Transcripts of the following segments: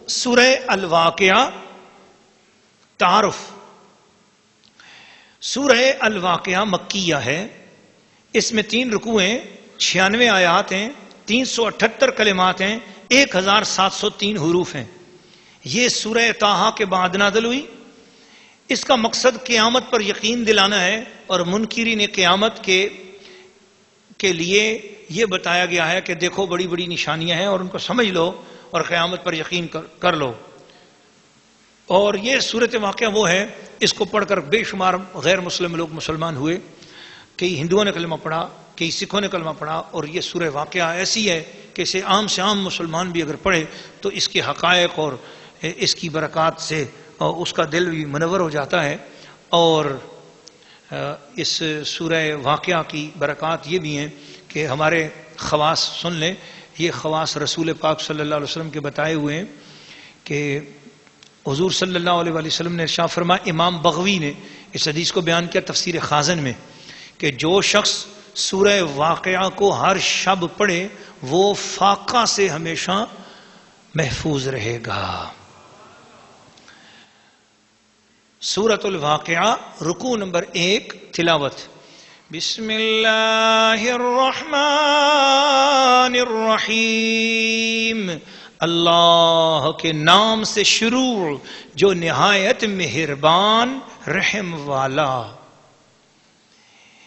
سورہ الواقعہ تعارف. سورہ الواقعہ مکیہ ہے. اس میں 3 رکوعیں، 96 آیات ہیں، 378 کلمات ہیں، 1703 حروف ہیں. یہ سورہ طٰہٰ کے بعد نازل ہوئی. اس کا مقصد قیامت پر یقین دلانا ہے اور منکرین قیامت کے لیے یہ بتایا گیا ہے کہ دیکھو بڑی بڑی نشانیاں ہیں اور ان کو سمجھ لو اور قیامت پر یقین کر لو. اور یہ صورت واقعہ وہ ہے، اس کو پڑھ کر بے شمار غیر مسلم لوگ مسلمان ہوئے. کئی ہندوؤں نے کلمہ پڑھا، کئی سکھوں نے کلمہ پڑھا. اور یہ سورہ واقعہ ایسی ہے کہ اسے عام سے عام مسلمان بھی اگر پڑھے تو اس کے حقائق اور اس کی برکات سے اس کا دل بھی منور ہو جاتا ہے. اور اس سورہ واقعہ کی برکات یہ بھی ہیں کہ ہمارے خواص سن لیں. یہ خواص رسول پاک صلی اللہ علیہ وسلم کے بتائے ہوئے ہیں کہ حضور صلی اللہ علیہ وسلم نے ارشاد فرمایا، امام بغوی نے اس حدیث کو بیان کیا تفسیر خازن میں، کہ جو شخص سورہ واقعہ کو ہر شب پڑھے وہ فاقہ سے ہمیشہ محفوظ رہے گا. سورۃ الواقعہ رکوع نمبر 1 تلاوت. بسم اللہ الرحمن الرحیم. اللہ کے نام سے شروع جو نہایت مہربان رحم والا.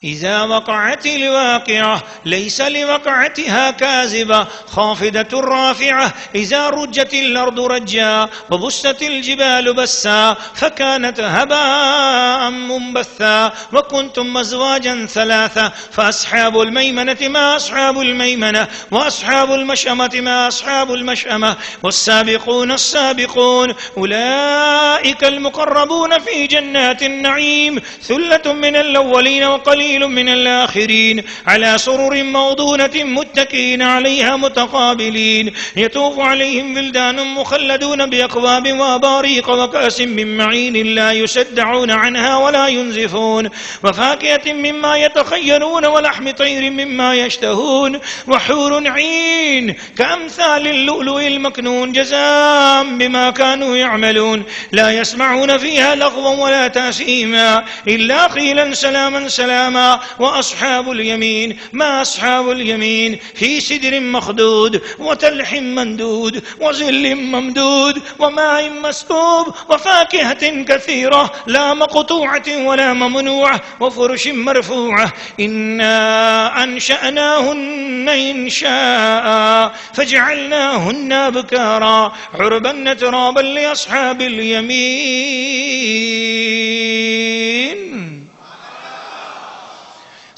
اذا وقعت الواقعة ليس لوقعتها كاذبة خافضة رافعة اذا رجت الارض رجا وبست الجبال بسا فكانت هباء منبثا وكنتم ازواجا ثلاثة فاصحاب الميمنة ما اصحاب الميمنة واصحاب المشأمة ما اصحاب المشأمة والسابقون السابقون اولئك المقربون في جنات النعيم ثلة من الاولين وقليل من الآخرين على سرر موضونة متكئين عليها متقابلين يطوف عليهم ولدان مخلدون بأكواب وأباريق وكأس من معين لا يصدعون عنها ولا ينزفون وفاكهة مما يتخيرون ولحم طير مما يشتهون وحور عين كأمثال اللؤلؤ المكنون جزاء بما كانوا يعملون لا يسمعون فيها لغوا ولا تأثيما إلا قيلا سلاما سلاما. وأصحاب اليمين ما أصحاب اليمين في سدر مخضود وتلح مندود وظل ممدود وماء مسكوب وفاكهة كثيرة لا مقطوعة ولا ممنوعة وفرش مرفوعة إنا أنشأناهن إنشاء فجعلناهن أبكارا عربا ترابا لأصحاب اليمين.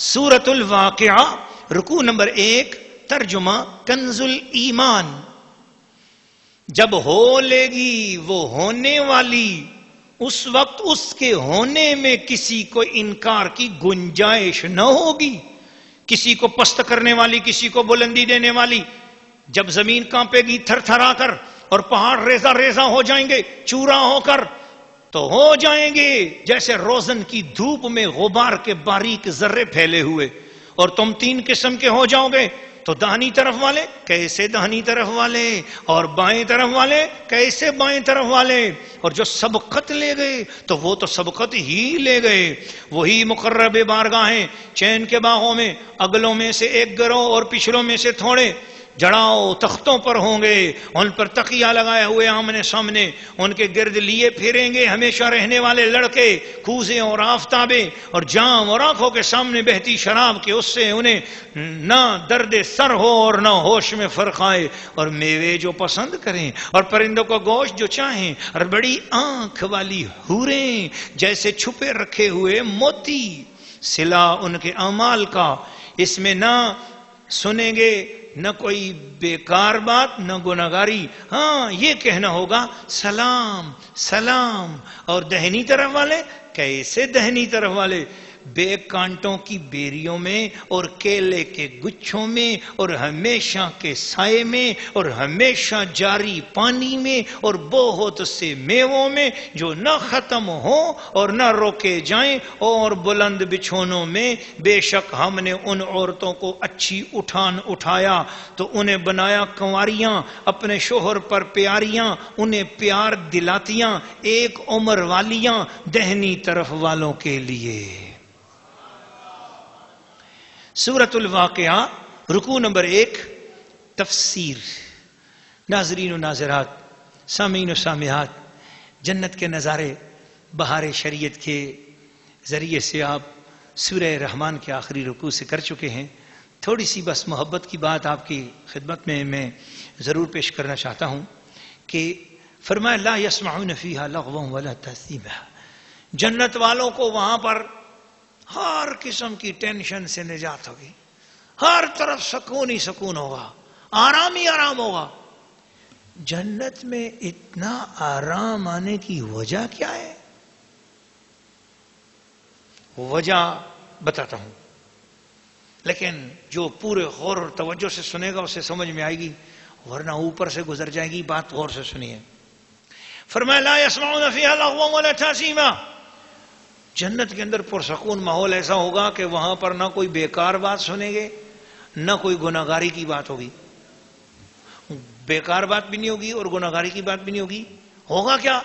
سورۃ الواقعہ رکوع نمبر 1 ترجمہ کنز الایمان. جب ہو لے گی وہ ہونے والی اس وقت اس کے ہونے میں کسی کو انکار کی گنجائش نہ ہوگی. کسی کو پست کرنے والی، کسی کو بلندی دینے والی. جب زمین کانپے گی تھر تھرا کر اور پہاڑ ریزہ ریزہ ہو جائیں گے چورا ہو کر، تو ہو جائیں گے جیسے روزن کی دھوپ میں غبار کے باریک ذرے پھیلے ہوئے. اور تم 3 قسم کے ہو جاؤ گے. تو داہنی طرف والے کیسے داہنی طرف والے، اور بائیں طرف والے کیسے بائیں طرف والے. اور جو سبقت لے گئے تو وہ تو سبقت ہی لے گئے. وہی مقرب بارگاہیں چین کے باغوں میں، اگلوں میں سے ایک گروہ اور پچھلوں میں سے تھوڑے جڑاؤ تختوں پر ہوں گے، ان پر تکیہ لگائے ہوئے آمنے سامنے، ان کے گرد لیے پھریں گے ہمیشہ رہنے والے لڑکے، کوزے اور آفتابیں اور جام اور آنکھوں کے سامنے بہتی شراب کے اس سے انہیں نہ درد سر ہو اور نہ ہوش میں فرق آئے. اور میوے جو پسند کریں اور پرندوں کو گوشت جو چاہیں اور بڑی آنکھ والی حوریں جیسے چھپے رکھے ہوئے موتی. صلہ ان کے اعمال کا اس میں نہ سنیں گے نہ کوئی بیکار بات نہ گناہگاری. ہاں یہ کہنا ہوگا سلام سلام. اور دہنی طرف والے کیسے دہنی طرف والے، بے کانٹوں کی بیریوں میں اور کیلے کے گچھوں میں اور ہمیشہ کے سائے میں اور ہمیشہ جاری پانی میں اور بہت سے میووں میں جو نہ ختم ہوں اور نہ روکے جائیں، اور بلند بچھونوں میں۔ بے شک ہم نے ان عورتوں کو اچھی اٹھان اٹھایا تو انہیں بنایا کنواریاں، اپنے شوہر پر پیاریاں، انہیں پیار دلاتیاں، ایک عمر والیاں دہنی طرف والوں کے لیے۔ سورۃ الواقعہ رکوع نمبر 1 تفسیر۔ ناظرین و ناظرات، سامعین و سامعات، جنت کے نظارے بہار شریعت کے ذریعے سے آپ سورہ رحمان کے آخری رکوع سے کر چکے ہیں۔ تھوڑی سی بس محبت کی بات آپ کی خدمت میں ضرور پیش کرنا چاہتا ہوں کہ فرمایا لا يسمعون فيها لغوا ولا تأثیما، جنت والوں کو وہاں پر ہر قسم کی ٹینشن سے نجات ہوگی، ہر طرف سکون ہی سکون ہوگا، آرام ہی آرام ہوگا۔ جنت میں اتنا آرام آنے کی وجہ کیا ہے؟ وجہ بتاتا ہوں، لیکن جو پورے غور اور توجہ سے سنے گا اسے سمجھ میں آئے گی، ورنہ اوپر سے گزر جائے گی بات۔ غور سے سنیے، فرمایا لا يسمعون فيها لغوا ولا تأثیما، جنت کے اندر پرسکون ماحول ایسا ہوگا کہ وہاں پر نہ کوئی بیکار بات سنیں گے، نہ کوئی گناہگاری کی بات ہوگی۔ بیکار بات بھی نہیں ہوگی اور گناہگاری کی بات بھی نہیں ہوگی۔ ہوگا کیا؟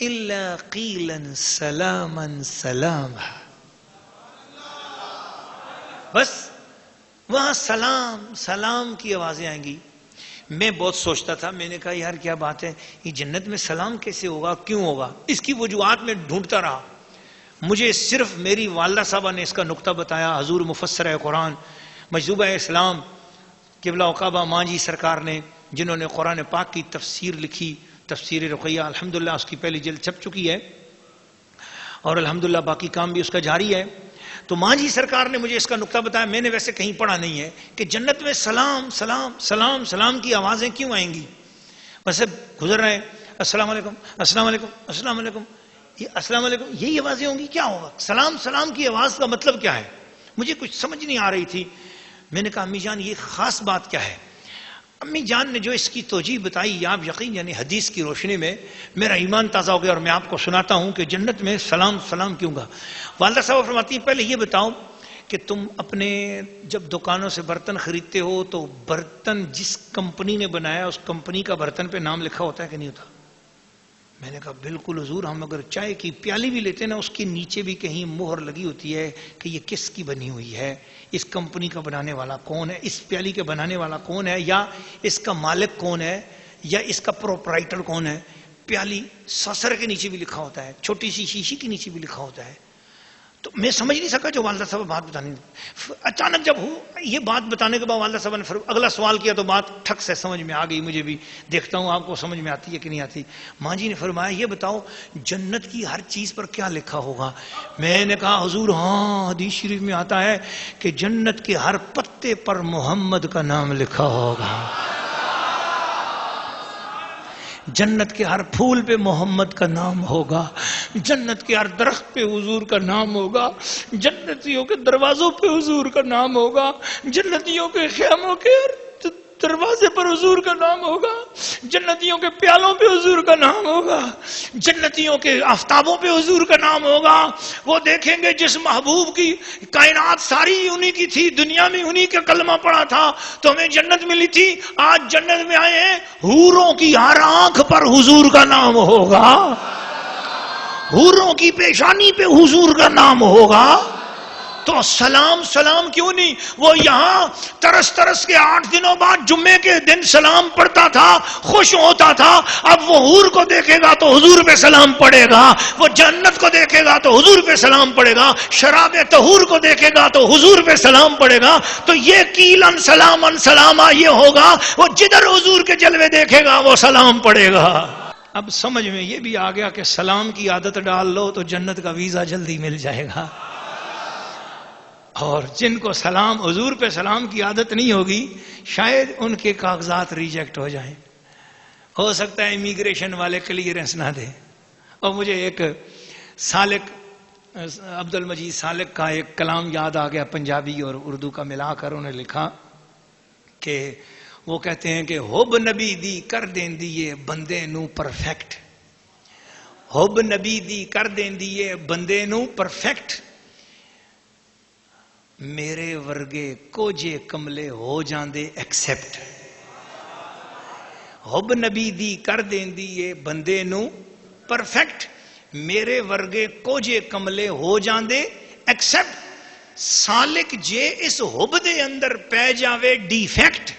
الا قیلا سلاما سلاما، بس وہاں سلام سلام کی آوازیں آئیں گی۔ میں بہت سوچتا تھا، میں نے کہا یار کیا بات ہے، یہ جنت میں سلام کیسے ہوگا، کیوں ہوگا؟ اس کی وجوہات میں ڈھونڈتا رہا۔ مجھے صرف میری والدہ صاحبہ نے اس کا نقطہ بتایا، حضور مفسر قرآن مجذوبہ اسلام قبلہ وقابہ مانجی سرکار نے، جنہوں نے قرآن پاک کی تفسیر لکھی، تفسیر رقیہ، الحمدللہ اس کی پہلی جلد چھپ چکی ہے اور الحمدللہ باقی کام بھی اس کا جاری ہے۔ تو مانجی سرکار نے مجھے اس کا نقطہ بتایا، میں نے ویسے کہیں پڑھا نہیں ہے کہ جنت میں سلام سلام سلام سلام کی آوازیں کیوں آئیں گی۔ بس گزر رہے ہیں، السلام علیکم السلام علیکم السلام علیکم، یہ السلام علیکم یہی آوازیں ہوں گی، کیا ہوگا؟ سلام سلام کی آواز کا مطلب کیا ہے؟ مجھے کچھ سمجھ نہیں آ رہی تھی۔ میں نے کہا امی جان یہ خاص بات کیا ہے؟ امی جان نے جو اس کی توجیہ بتائی، آپ یقین یعنی حدیث کی روشنی میں میرا ایمان تازہ ہو گیا، اور میں آپ کو سناتا ہوں کہ جنت میں سلام سلام کیوں گا۔ والدہ صاحب فرماتی ہیں پہلے یہ بتاؤ کہ تم اپنے جب دکانوں سے برتن خریدتے ہو تو برتن جس کمپنی نے بنایا اس کمپنی کا برتن پہ نام لکھا ہوتا ہے کہ نہیں ہوتا؟ میں نے کہا بالکل حضور، ہم اگر چائے کی پیالی بھی لیتے نا اس کے نیچے بھی کہیں مہر لگی ہوتی ہے کہ یہ کس کی بنی ہوئی ہے، اس کمپنی کا بنانے والا کون ہے، اس پیالی کے بنانے والا کون ہے، یا اس کا مالک کون ہے، یا اس کا پروپرائٹر کون ہے۔ پیالی ساسر کے نیچے بھی لکھا ہوتا ہے، چھوٹی سی شیشی کے نیچے بھی لکھا ہوتا ہے۔ تو میں سمجھ نہیں سکا جو والدہ صاحب بات بتانے، اچانک جب یہ بات بتانے کے بعد والدہ صاحب نے اگلا سوال کیا تو بات ٹھک سے سمجھ میں آ گئی مجھے بھی۔ دیکھتا ہوں آپ کو سمجھ میں آتی ہے کہ نہیں آتی۔ ماں جی نے فرمایا یہ بتاؤ جنت کی ہر چیز پر کیا لکھا ہوگا؟ میں نے کہا حضور ہاں حدیث شریف میں آتا ہے کہ جنت کے ہر پتے پر محمد کا نام لکھا ہوگا، جنت کے ہر پھول پہ محمد کا نام ہوگا، جنت کے ہر درخت پہ حضور کا نام ہوگا، جنتیوں کے دروازوں پہ حضور کا نام ہوگا، جنتیوں کے خیموں کے دروازے پر حضور کا نام ہوگا، جنتیوں کے پیالوں پہ حضور کا نام ہوگا، جنتیوں کے آفتابوں پہ حضور کا نام ہوگا۔ وہ دیکھیں گے جس محبوب کی کائنات ساری انہی کی تھی، دنیا میں انہی کا کلمہ پڑا تھا تو ہمیں جنت ملی تھی، آج جنت میں آئے ہیں، حوروں کی ہر آنکھ پر حضور کا نام ہوگا، حوروں کی پیشانی پہ حضور کا نام ہوگا۔ تو سلام سلام کیوں نہیں؟ وہ یہاں ترس ترس کے 8 دنوں بعد جمعے کے دن سلام پڑھتا تھا، خوش ہوتا تھا، اب وہ حور کو دیکھے گا تو حضور پہ سلام پڑھے گا، وہ جنت کو دیکھے گا تو حضور پہ سلام پڑھے گا، شراب طہور کو دیکھے گا تو حضور پہ سلام پڑھے گا۔ تو یہ قیلن سلامن سلاما یہ ہوگا، وہ جدھر حضور کے جلوے دیکھے گا وہ سلام پڑھے گا۔ اب سمجھ میں یہ بھی آ گیا کہ سلام کی عادت ڈال لو تو جنت کا ویزا جلدی مل جائے گا، اور جن کو سلام حضور پہ سلام کی عادت نہیں ہوگی شاید ان کے کاغذات ریجیکٹ ہو جائیں، ہو سکتا ہے امیگریشن والے کلیئرنس نہ دیں۔ اور مجھے ایک سالک عبد المجید سالک کا ایک کلام یاد آ گیا، پنجابی اور اردو کا ملا کر انہوں نے لکھا کہ وہ کہتے ہیں کہ حب نبی دی کر دیندی ہے بندے نو پرفیکٹ، حب نبی دی کر دیندی ہے بندے نو پرفیکٹ، میرے ورگے کوجے کملے ہو جاندے ایکسپٹ، حب نبی دی کر دیندی ہے بندے نو پرفیکٹ، میرے ورگے کوجے کملے ہو جاندے ایکسپٹ، سالک جے اس حب دے اندر پہ جاوے ڈیفیکٹ،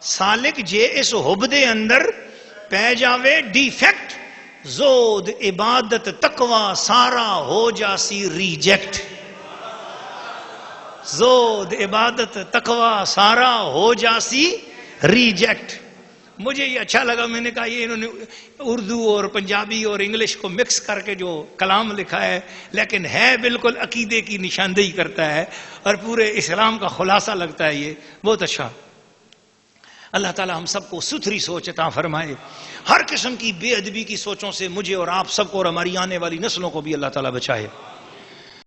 سالک جے اس حب دے اندر پہ جاوے ڈیفیکٹ، زود عبادت تقوی سارا ہو جاسی ریجیکٹ، زود عبادت تقوی سارا ہو جاسی ریجیکٹ۔ مجھے یہ اچھا لگا، میں نے کہا یہ انہوں نے اردو اور پنجابی اور انگلش کو مکس کر کے جو کلام لکھا ہے، لیکن ہے بالکل عقیدے کی نشاندہی کرتا ہے اور پورے اسلام کا خلاصہ لگتا ہے، یہ بہت اچھا۔ اللہ تعالی ہم سب کو ستھری سوچ عطا فرمائے، ہر قسم کی بے ادبی کی سوچوں سے مجھے اور آپ سب کو اور ہماری آنے والی نسلوں کو بھی اللہ تعالی بچائے۔